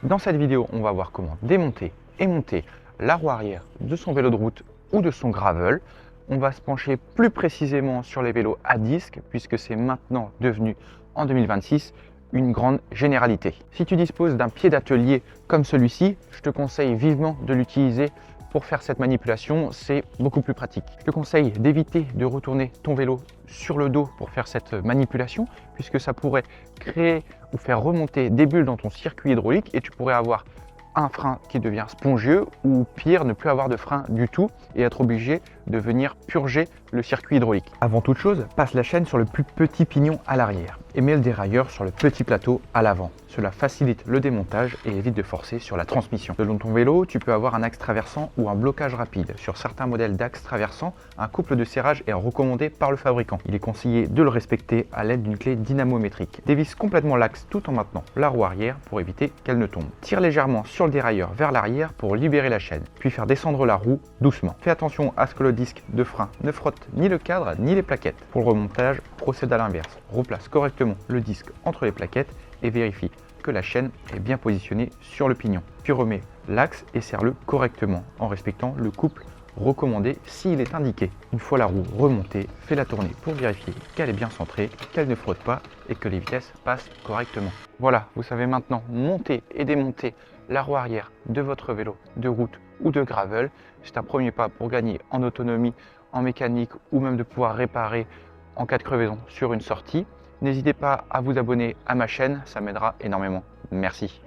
Dans cette vidéo, on va voir comment démonter et monter la roue arrière de son vélo de route ou de son gravel. On va se pencher plus précisément sur les vélos à disque puisque c'est maintenant devenu en 2026 une grande généralité. Si tu disposes d'un pied d'atelier comme celui-ci, je te conseille vivement de l'utiliser pour faire cette manipulation, c'est beaucoup plus pratique. Je te conseille d'éviter de retourner ton vélo sur le dos pour faire cette manipulation puisque ça pourrait créer ou faire remonter des bulles dans ton circuit hydraulique et tu pourrais avoir un frein qui devient spongieux ou pire, ne plus avoir de frein du tout et être obligé de venir purger le circuit hydraulique. Avant toute chose, passe la chaîne sur le plus petit pignon à l'arrière et mets le dérailleur sur le petit plateau à l'avant. Cela facilite le démontage et évite de forcer sur la transmission. Selon ton vélo, tu peux avoir un axe traversant ou un blocage rapide. Sur certains modèles d'axe traversant, un couple de serrage est recommandé par le fabricant. Il est conseillé de le respecter à l'aide d'une clé dynamométrique. Dévisse complètement l'axe tout en maintenant la roue arrière pour éviter qu'elle ne tombe. Tire légèrement sur le dérailleur vers l'arrière pour libérer la chaîne, puis faire descendre la roue doucement. Fais attention à ce que le disque de frein ne frotte ni le cadre ni les plaquettes. Pour le remontage, procède à l'inverse. Replace correctement le disque entre les plaquettes et vérifie que la chaîne est bien positionnée sur le pignon. Puis remets l'axe et serre-le correctement en respectant le couple recommandé s'il est indiqué. Une fois la roue remontée, fais-la tourner pour vérifier qu'elle est bien centrée, qu'elle ne frotte pas et que les vitesses passent correctement. Voilà, vous savez maintenant monter et démonter la roue arrière de votre vélo de route ou de gravel. C'est un premier pas pour gagner en autonomie, en mécanique ou même de pouvoir réparer en cas de crevaison sur une sortie. N'hésitez pas à vous abonner à ma chaîne, ça m'aidera énormément. Merci.